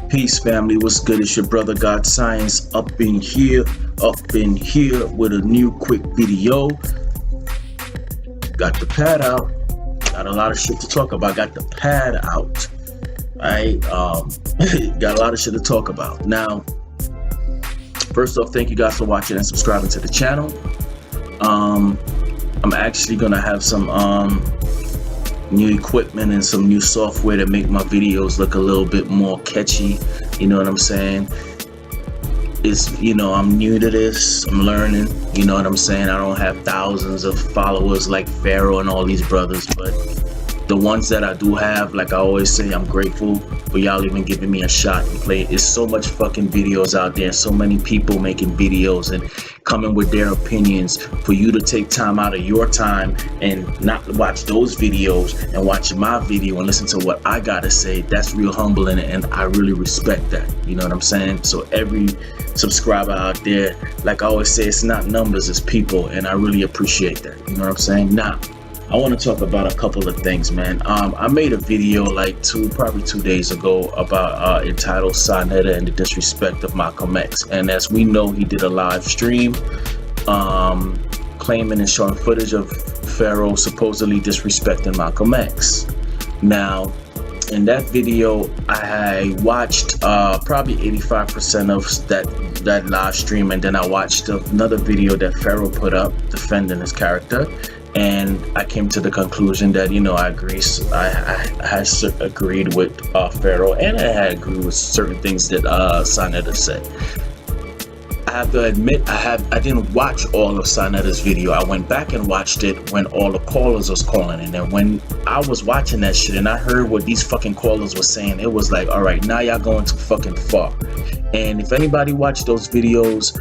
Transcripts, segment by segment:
Peace, family. What's good? It's your brother God Science up in here with a new quick video. Got the pad out. Got a lot of shit to talk about. Got the pad out. Alright, got a lot of shit to talk about. Now, first off, thank you guys for watching and subscribing to the channel. I'm actually gonna have some new equipment and some new software to make my videos look a little bit more catchy. You know what I'm saying? I'm new to this. I'm learning. You know what I'm saying? I don't have thousands of followers like Pharaoh and all these brothers, but the ones that I do have, like I always say, I'm grateful for y'all even giving me a shot and play. There's so much fucking videos out there, so many people making videos and coming with their opinions. For you to take time out of your time and not watch those videos and watch my video and listen to what I gotta say, that's real humbling, and I really respect that. You know what I'm saying? So every subscriber out there, like I always say, it's not numbers, it's people, and I really appreciate that. You know what I'm saying? Now, I want to talk about a couple of things, man. I made a video like probably 2 days ago about entitled Sa Neter and the disrespect of Malcolm X. And as we know, he did a live stream claiming and showing footage of Pharaoh supposedly disrespecting Malcolm X. Now, in that video, I watched probably 85% of that live stream, and then I watched another video that Pharaoh put up defending his character. And I came to the conclusion that, I agree. I had agreed with Pharaoh, and I had agreed with certain things that Sa Neter said. I have to admit, I didn't watch all of Sa Neter's video. I went back and watched it when all the callers was calling, and then when I was watching that shit and I heard what these fucking callers were saying, it was like, all right, now y'all going too fucking far. And if anybody watched those videos,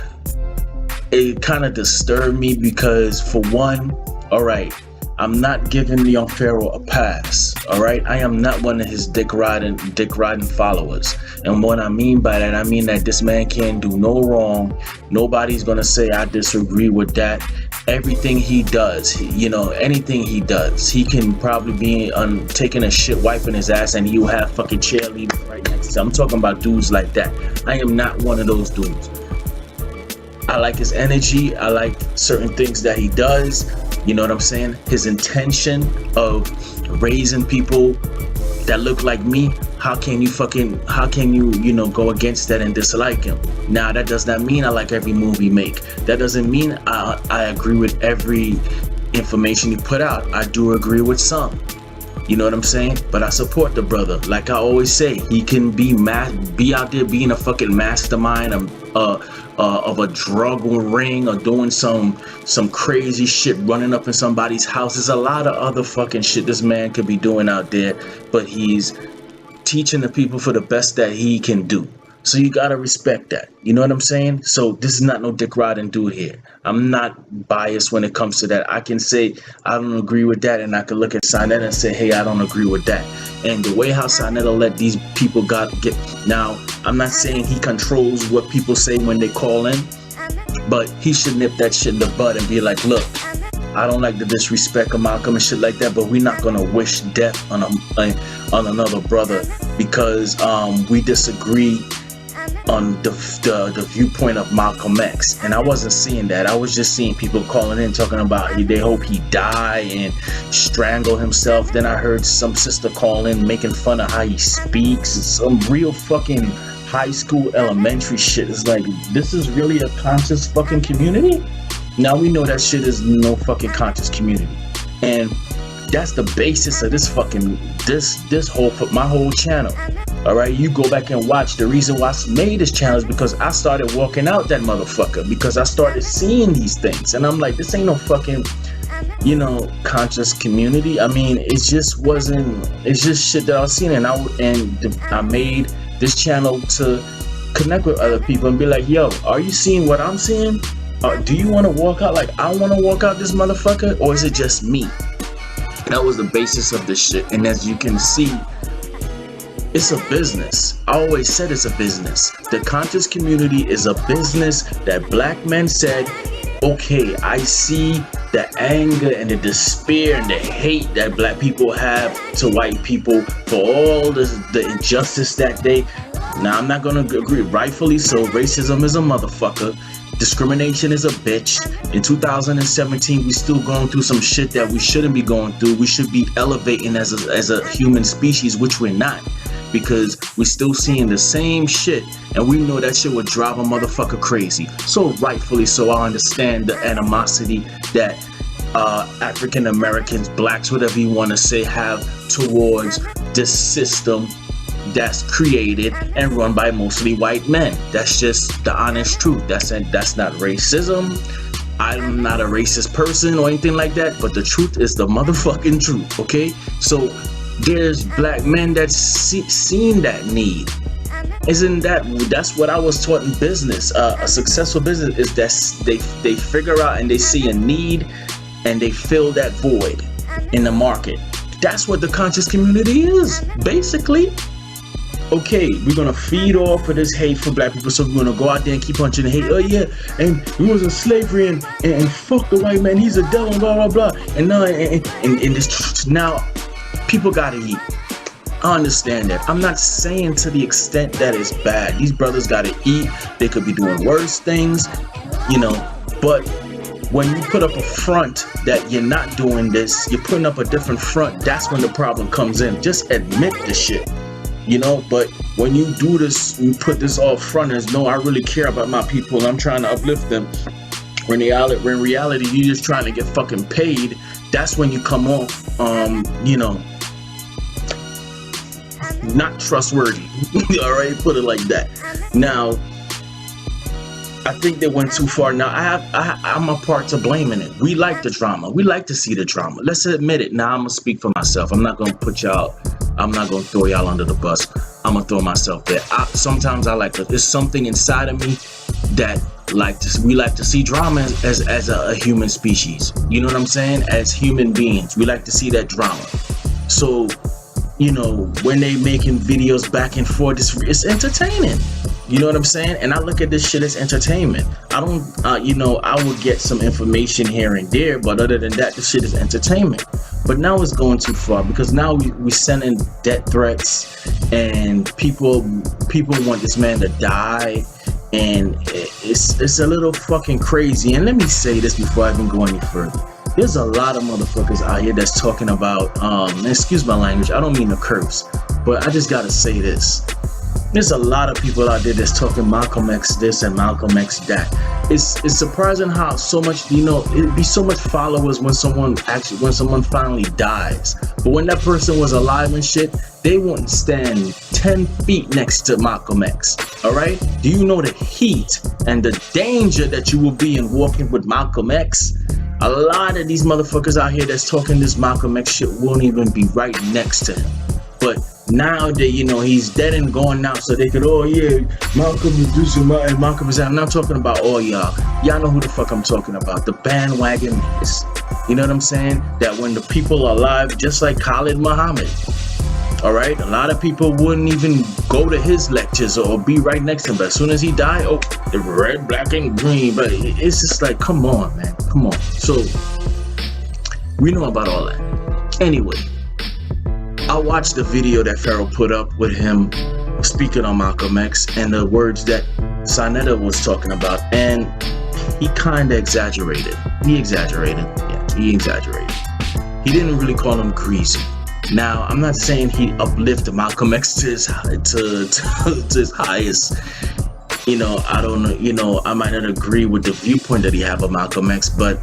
it kind of disturbed me because, for one, all right, I'm not giving Leon Pharaoh a pass. All right, I am not one of his dick riding followers. And what I mean by that, I mean that this man can't do no wrong. Nobody's gonna say I disagree with that. Everything he does, anything he does, he can probably be taking a shit, wiping his ass, and you have fucking cheerleaders right next to him. I'm talking about dudes like that. I am not one of those dudes. I like his energy. I like certain things that he does. You know what I'm saying? His intention of raising people that look like me. How can you go against that and dislike him? Now, that does not mean I like every move he make. That doesn't mean I agree with every information he put out. I do agree with some. You know what I'm saying? But I support the brother. Like I always say, he can be out there being a fucking mastermind of a drug ring, or doing some crazy shit, running up in somebody's house. There's a lot of other fucking shit this man could be doing out there, but he's teaching the people for the best that he can do. So you gotta respect that. You know what I'm saying? So this is not no dick riding dude here. I'm not biased when it comes to that. I can say I don't agree with that, and I can look at Sa Neter and say, hey, I don't agree with that. And the way how Sa Neter let these people get now, I'm not saying he controls what people say when they call in, but he should nip that shit in the bud and be like, look, I don't like the disrespect of Malcolm and shit like that, but we're not gonna wish death on another brother because we disagree on the viewpoint of Malcolm X. And I wasn't seeing that. I was just seeing people calling in talking about they hope he die and strangle himself. Then I heard some sister call in making fun of how he speaks. It's some real fucking high school elementary shit. It's like, this is really a conscious fucking community? Now we know that shit is no fucking conscious community. And that's the basis of this fucking my whole channel. All right, you go back and watch. The reason why I made this channel is because I started walking out that motherfucker, because I started seeing these things, and I'm like, this ain't no fucking conscious community. I mean, it's just shit that I was seeing, and I made this channel to connect with other people and be like, yo, are you seeing what I'm seeing? Do you want to walk out like I want to walk out this motherfucker, or is it just me? That was the basis of this shit. And as you can see, it's a business. I always said it's a business. The conscious community is a business that black men said okay, I see the anger and the despair and the hate that black people have to white people for all the injustice that they. Now, I'm not gonna agree. Rightfully so, racism is a motherfucker. Discrimination is a bitch. In 2017, we still going through some shit that we shouldn't be going through. We should be elevating as a human species, which we're not, because we're still seeing the same shit, and we know that shit would drive a motherfucker crazy. So rightfully so, I understand the animosity that African Americans, blacks, whatever you want to say, have towards this system that's created and run by mostly white men. That's just the honest truth. That's not racism. I'm not a racist person or anything like that, but the truth is the motherfucking truth, okay? So there's black men that seen that need. That's what I was taught in business. A successful business is that they figure out and they see a need and they fill that void in the market. That's what the conscious community is, basically. Okay, we're gonna feed off of this hate for black people, so we're gonna go out there and keep punching the hate. Oh yeah, and we was in slavery and fuck the white man, he's a devil, blah blah blah. And now and this now people gotta eat. I understand that. I'm not saying to the extent that it's bad. These brothers gotta eat. They could be doing worse things, you know. But when you put up a front that you're not doing this, you're putting up a different front. That's when the problem comes in. Just admit the shit. You know, but when you do this, you put this all front as, no, I really care about my people and I'm trying to uplift them. When in reality, you're just trying to get fucking paid. That's when you come off, you know, not trustworthy. All right, put it like that. Now, I think they went too far. Now, I'm a part to blame in it. We like the drama. We like to see the drama. Let's admit it. Now, I'm going to speak for myself. I'm not going to throw y'all under the bus. I'm going to throw myself there. Sometimes I like to, there's something inside of me that we like to see drama as a human species. You know what I'm saying? As human beings, we like to see that drama. So, you know, when they making videos back and forth, it's entertaining. You know what I'm saying? And I look at this shit as entertainment. I don't, you know, I would get some information here and there, but other than that, this shit is entertainment. But now it's going too far, because now we sending death threats, and people want this man to die, and it's a little fucking crazy. And let me say this before I even go any further. There's a lot of motherfuckers out here that's talking about, excuse my language, I don't mean to curse, but I just gotta say this. There's a lot of people out there that's talking Malcolm X this and Malcolm X that. It's surprising how so much, you know, it'd be so much followers when someone finally dies. But when that person was alive and shit, they wouldn't stand 10 feet next to Malcolm X. All right? Do you know the heat and the danger that you will be in walking with Malcolm X? A lot of these motherfuckers out here that's talking this Malcolm X shit won't even be right next to him. But now that, you know, he's dead and gone now, so they could, oh yeah, Malcolm is this and Malcolm is that. I'm not talking about all y'all. Y'all know who the fuck I'm talking about. The bandwagon is. You know what I'm saying? That when the people are alive, just like Khalid Muhammad. All right? A lot of people wouldn't even go to his lectures or be right next to him. But as soon as he died, oh, the red, black, and green. But it's just like, come on, man. Come on. So, we know about all that. Anyway. I watched the video that Pharaoh put up with him speaking on Malcolm X and the words that Sa Neter was talking about, and he kind of exaggerated. He exaggerated. He didn't really call him greasy. Now, I'm not saying he uplifted Malcolm X to his highest. You know, I don't know. You know, I might not agree with the viewpoint that he had of Malcolm X, but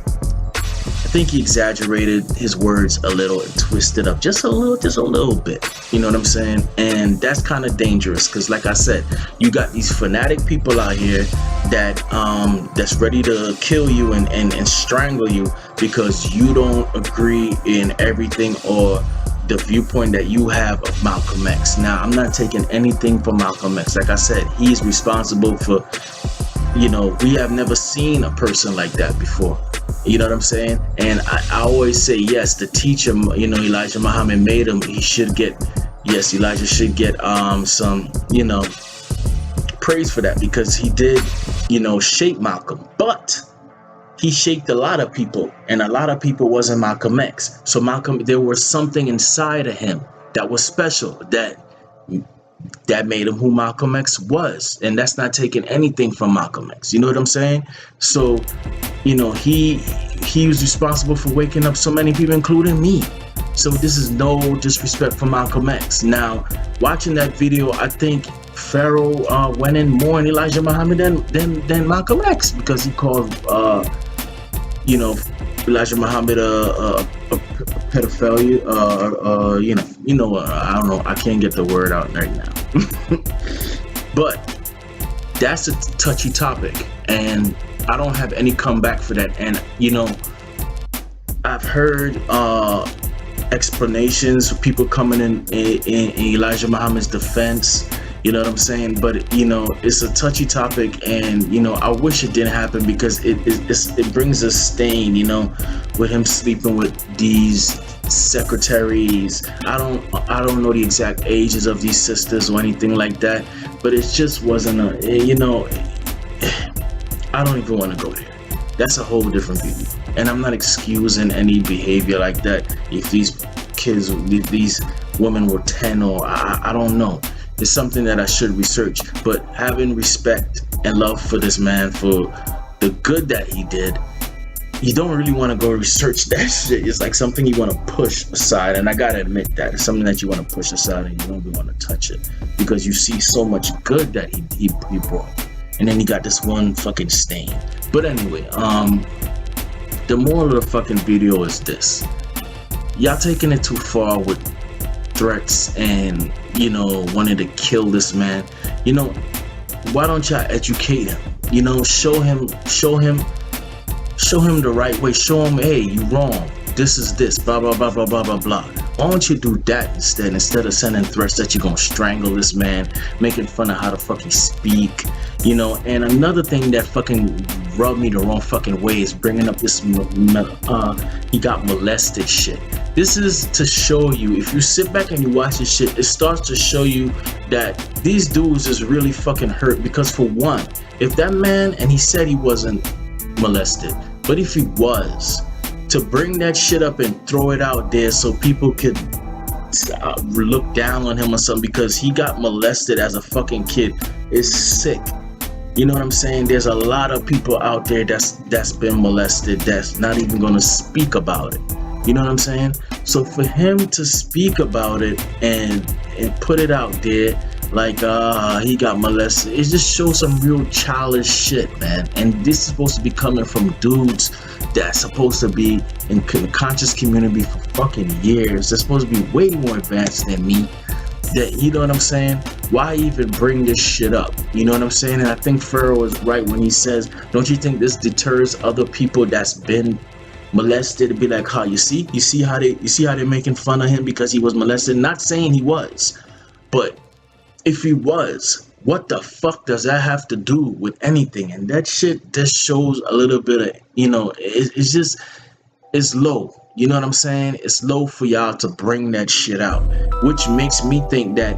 I think he exaggerated his words a little and twisted up just a little bit. You know what I'm saying? And that's kind of dangerous, because like I said, you got these fanatic people out here that that's ready to kill you and strangle you because you don't agree in everything or the viewpoint that you have of Malcolm X. Now, I'm not taking anything from Malcolm X. Like I said, he's responsible for, you know, we have never seen a person like that before. You know what I'm saying? And I always say, yes, the teacher, you know, Elijah Muhammad made him. He should get, yes, Elijah should get some, you know, praise for that, because he did, you know, shape Malcolm. But he shaped a lot of people, and a lot of people wasn't Malcolm X. So there was something inside of him that was special, that made him who Malcolm X was. And that's not taking anything from Malcolm X. You know what I'm saying? So, you know, he was responsible for waking up so many people, including me. So this is no disrespect for Malcolm X. Now, watching that video, I think Pharaoh went in more on Elijah Muhammad than Malcolm X, because he called you know, Elijah Muhammad a pedophilia. I don't know. I can't get the word out right now. But that's a touchy topic, and I don't have any comeback for that. And you know, I've heard explanations of people coming in Elijah Muhammad's defense. You know what I'm saying? But you know, it's a touchy topic, and you know, I wish it didn't happen, because it brings a stain, you know, with him sleeping with these secretaries. I don't know the exact ages of these sisters or anything like that, but it just wasn't you know, I don't even want to go there. That's a whole different video, and I'm not excusing any behavior like that. If these women were 10, or I don't know. It's something that I should research, but having respect and love for this man, for the good that he did, you don't really want to go research that shit. It's like something you want to push aside, and I gotta admit that it's something that you want to push aside, and you don't really want to touch it, because you see so much good that he brought, and then he got this one fucking stain. But anyway, the moral of the fucking video is this: y'all taking it too far with threats and, you know, wanting to kill this man. You know, why don't y'all educate him? You know, show him the right way. Show him, hey, you wrong. This is this, blah blah blah blah blah blah blah. Why don't you do that instead of sending threats that you're gonna strangle this man, making fun of how the fuck he speak, you know? And another thing that fucking rubbed me the wrong fucking way is bringing up this he got molested shit. This is to show you, if you sit back and you watch this shit, it starts to show you that these dudes is really fucking hurt. Because for one, if that man, and he said he wasn't molested, but if he was, to bring that shit up and throw it out there so people could look down on him or something because he got molested as a fucking kid is sick. You know what I'm saying? There's a lot of people out there that's been molested that's not even gonna speak about it. You know what I'm saying? So for him to speak about it and put it out there like he got molested, it just shows some real childish shit, man. And this is supposed to be coming from dudes that's supposed to be in the conscious community for fucking years. They're supposed to be way more advanced than me. That, you know what I'm saying? Why even bring this shit up? You know what I'm saying? And I think Pharaoh is right when he says, don't you think this deters other people that's been molested to be like, how you see how they're making fun of him because he was molested? Not saying he was, but if he was, what the fuck does that have to do with anything? And that shit just shows a little bit of, you know, it's low. You know what I'm saying? It's low for y'all to bring that shit out, which makes me think that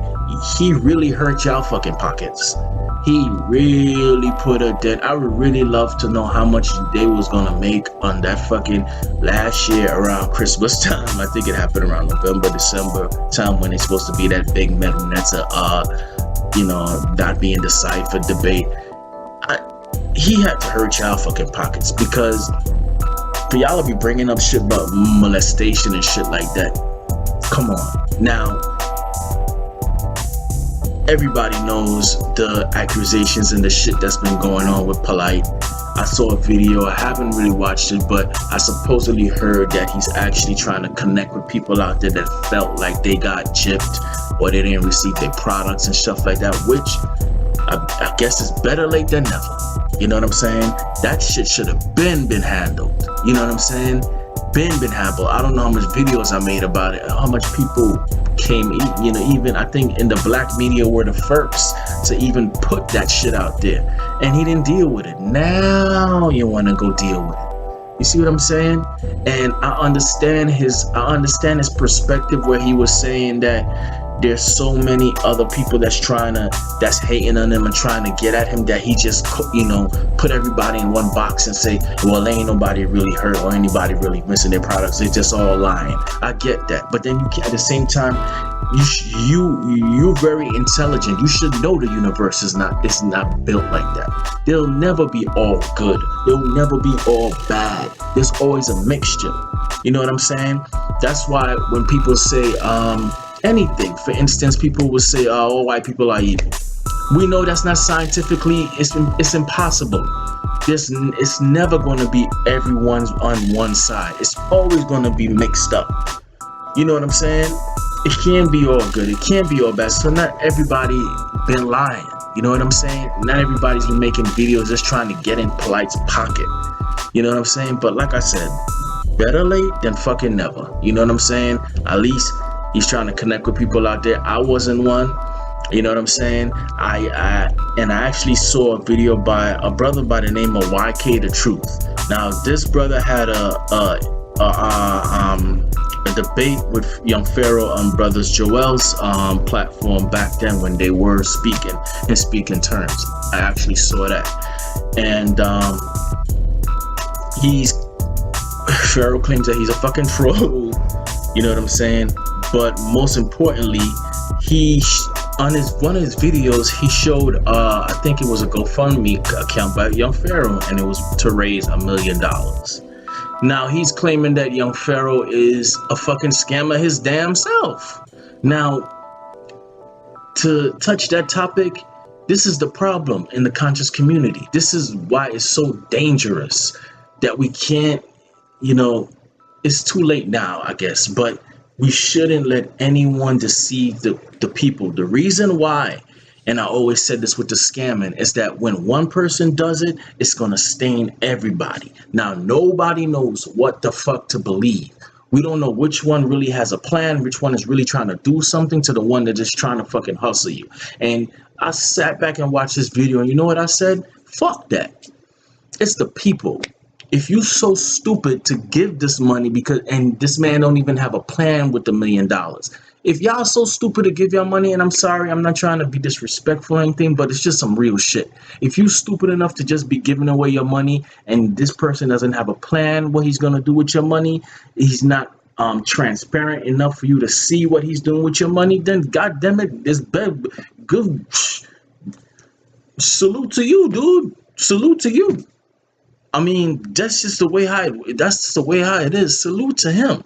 he really hurt y'all fucking pockets. He really put a dent. I would really love to know how much they was gonna make on that fucking last year around Christmas time. I think it happened around November, December time when it's supposed to be that big you know, not being deciphered debate. He had to hurt y'all fucking pockets, because for y'all to be bringing up shit about molestation and shit like that, come on. Now, everybody knows the accusations and the shit that's been going on with Polite. I saw a video, I haven't really watched it, but I supposedly heard that he's actually trying to connect with people out there that felt like they got gypped or they didn't receive their products and stuff like that, which I guess is better late than never. You know what I'm saying? That shit should have been handled. You know what I'm saying? Been handled. I don't know how much videos I made about it, how much people came, you know, even I think in the black media were the first to even put that shit out there, and he didn't deal with it. Now you want to go deal with it. You see what I'm saying? And I understand his perspective, where he was saying that, there's so many other people that's hating on him and trying to get at him, that he just, put everybody in one box and say, well, ain't nobody really hurt or anybody really missing their products. They're just all lying. I get that, but then at the same time, you're very intelligent. You should know the universe is not built like that. There'll never be all good. There'll never be all bad. There's always a mixture. You know what I'm saying? That's why when people say anything, for instance, people will say, all white people are evil. We know that's not scientifically, it's impossible. It's never going to be everyone's on one side. It's always going to be mixed up. You know what I'm saying? It can't be all good. It can't be all bad. So not everybody been lying. You know what I'm saying? Not everybody's been making videos just trying to get in Polite's pocket. You know what I'm saying? But like I said, better late than fucking never. You know what I'm saying? At least he's trying to connect with people out there. I wasn't one. You know what I'm saying? I actually saw a video by a brother by the name of YK The Truth. Now this brother had a debate with young Pharaoh on Brothers Joel's platform back then when they were speaking in speaking terms. I actually saw that, and Pharaoh claims that he's a fucking troll. You know what I'm saying? But most importantly, on one of his videos, he showed I think it was a GoFundMe account by young Pharaoh, and it was to raise $1 million. Now he's claiming that young Pharaoh is a fucking scammer his damn self. Now, to touch that topic, this is the problem in the conscious community. This is why it's so dangerous that we can't, it's too late now, I guess, but we shouldn't let anyone deceive the people. The reason why, and I always said this with the scamming, is that when one person does it, it's going to stain everybody. Now, nobody knows what the fuck to believe. We don't know which one really has a plan, which one is really trying to do something, to the one that's just trying to fucking hustle you. And I sat back and watched this video, and you know what I said? Fuck that. It's the people. If you so stupid to give this money and this man don't even have a plan with the $1 million. If y'all so stupid to give y'all money, and I'm sorry, I'm not trying to be disrespectful or anything, but it's just some real shit. If you stupid enough to just be giving away your money and this person doesn't have a plan what he's going to do with your money, he's not transparent enough for you to see what he's doing with your money, then God damn it, this good salute to you, dude. Salute to you. I mean, that's just the way how it is. Salute to him.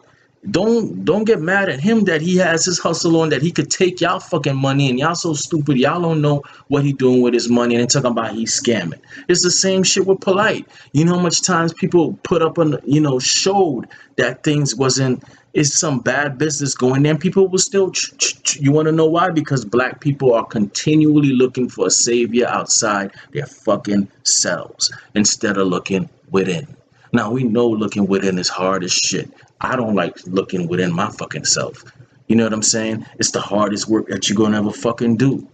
Don't get mad at him that he has his hustle on, that he could take y'all fucking money, and y'all so stupid y'all don't know what he doing with his money, and talking about he's scamming. It's the same shit with Polite. You know how much times people put up on, showed that things it's some bad business going there, and people will still you want to know why? Because black people are continually looking for a savior outside their fucking selves instead of looking within. Now, we know looking within is hard as shit. I don't like looking within my fucking self. You know what I'm saying? It's the hardest work that you're gonna ever fucking do.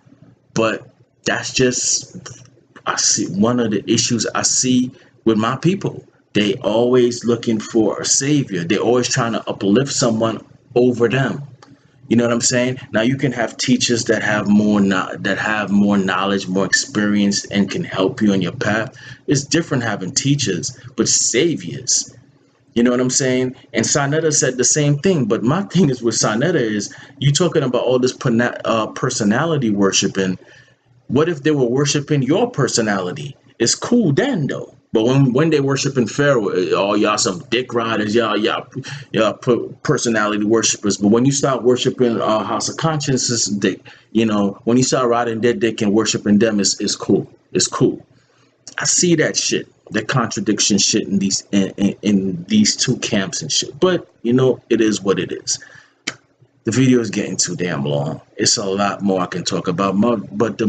But that's just, I see one of the issues I see with my people. They always looking for a savior. They're always trying to uplift someone over them. You know what I'm saying? Now you can have teachers that have more knowledge, more experience, and can help you on your path. It's different having teachers, but saviors. You know what I'm saying? And Sa Neter said the same thing. But my thing is with Sa Neter is, you talking about all this personality worshiping. What if they were worshiping your personality? It's cool then though. But when they worshiping Pharaoh, oh, y'all some dick riders, y'all personality worshipers. But when you start worshiping House of Conscience's dick, when you start riding their dick and worshiping them, it's cool. It's cool. I see that shit, that contradiction shit in these two camps and shit. But it is what it is. The video is getting too damn long. It's a lot more I can talk about, but to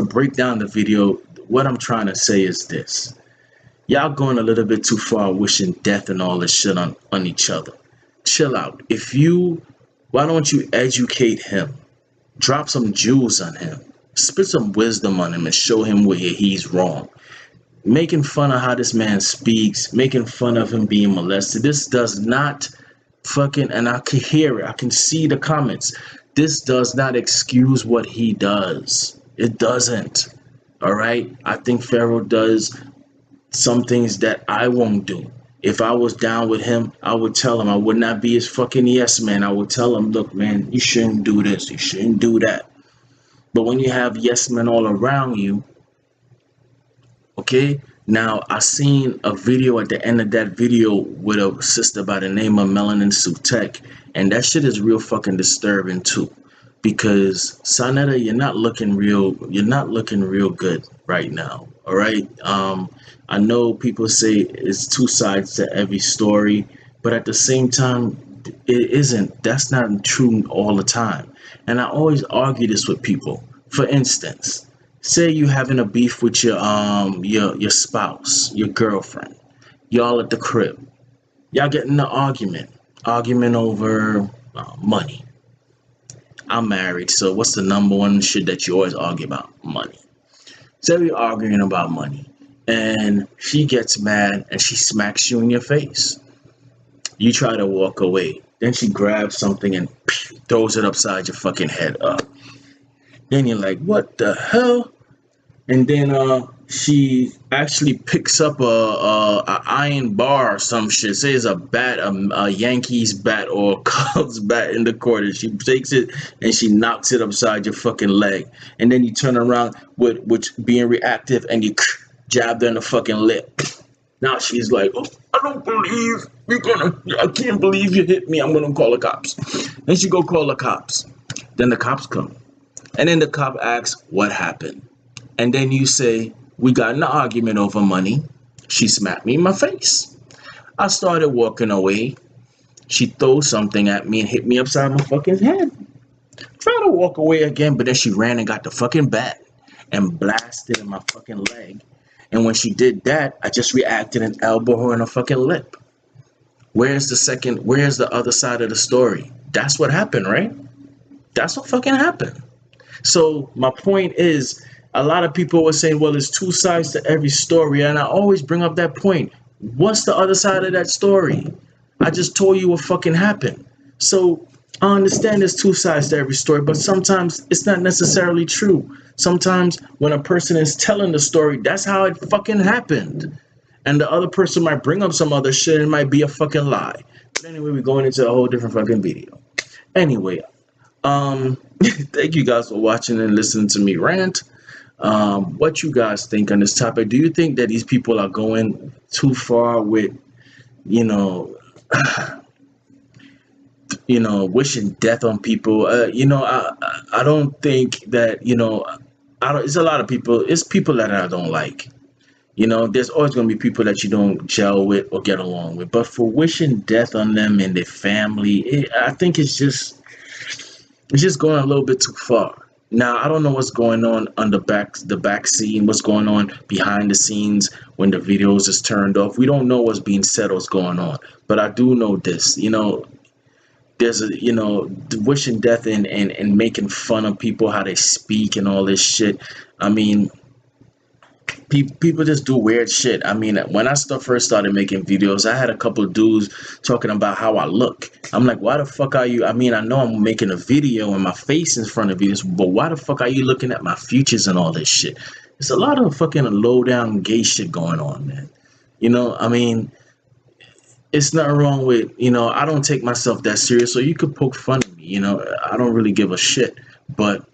break down the video, what I'm trying to say is this. Y'all going a little bit too far wishing death and all this shit on each other. Chill out. Why don't you educate him? Drop some jewels on him. Spit some wisdom on him and show him where he's wrong. Making fun of how this man speaks, making fun of him being molested. This does not fucking, and I can hear it. I can see the comments. This does not excuse what he does. It doesn't. All right. I think Pharaoh does some things that I won't do. If I was down with him, I would tell him. I would not be his fucking yes man. I would tell him, look, man, you shouldn't do this. You shouldn't do that. But when you have yes men all around you, okay. Now I seen a video at the end of that video with a sister by the name of Melanin Sutek, and that shit is real fucking disturbing too, because Sa Neter, you're not looking real good right now. All right. I know people say it's two sides to every story, but at the same time, it isn't. That's not true all the time. And I always argue this with people. For instance, say you having a beef with your spouse, your girlfriend. Y'all at the crib. Y'all getting in an argument over money. I'm married, so what's the number one shit that you always argue about? Money. So we're arguing about money, and she gets mad and she smacks you in your face. You try to walk away. Then she grabs something and throws it upside your fucking head up. Then you're like, what the hell? And then she actually picks up a iron bar or some shit. Say it's a bat, a Yankees bat or a Cubs bat in the court. And she takes it and she knocks it upside your fucking leg. And then you turn around with being reactive and you jab her in the fucking lip. Now she's like, oh, I can't believe you hit me. I'm gonna call the cops. Then she go call the cops. Then the cops come. And then the cop asks, what happened? And then you say, we got in an argument over money. She smacked me in my face. I started walking away. She throws something at me and hit me upside my fucking head. Try to walk away again, but then she ran and got the fucking bat and blasted in my fucking leg. And when she did that, I just reacted and elbowed her in her fucking lip. Where's the other side of the story? That's what happened, right? That's what fucking happened. So my point is, a lot of people were saying, well, there's two sides to every story. And I always bring up that point. What's the other side of that story? I just told you what fucking happened. So I understand there's two sides to every story, but sometimes it's not necessarily true. Sometimes when a person is telling the story, that's how it fucking happened. And the other person might bring up some other shit and it might be a fucking lie. But anyway, we're going into a whole different fucking video. Anyway, thank you guys for watching and listening to me rant. What you guys think on this topic? Do you think that these people are going too far with, wishing death on people? I don't think that, it's a lot of people. It's people that I don't like. There's always going to be people that you don't gel with or get along with. But for wishing death on them and their family, I think it's just going a little bit too far. Now, I don't know what's going on the back scene, what's going on behind the scenes when the videos is turned off. We don't know what's being said or what's going on. But I do know this, there's wishing death and making fun of people, how they speak and all this shit. I mean, people just do weird shit. I mean, when I first started making videos, I had a couple of dudes talking about how I look. I'm like, why the fuck are you? I mean, I know I'm making a video and my face in front of you, but why the fuck are you looking at my features and all this shit? It's a lot of fucking low down gay shit going on, man. I mean, it's nothing wrong with, I don't take myself that serious, so you could poke fun at me, I don't really give a shit. But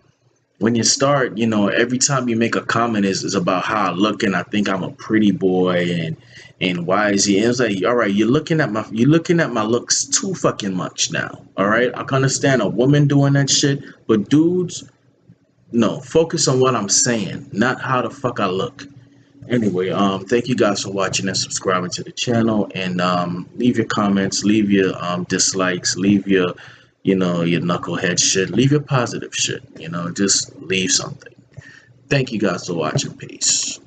when you start, every time you make a comment is about how I look and I think I'm a pretty boy and why is he? And it's like, all right, you're looking at my looks too fucking much now. All right, I can understand a woman doing that shit, but dudes, no, focus on what I'm saying, not how the fuck I look. Anyway, thank you guys for watching and subscribing to the channel, and leave your comments, leave your dislikes, leave your your knucklehead shit, leave your positive shit, just leave something. Thank you guys for watching. Peace.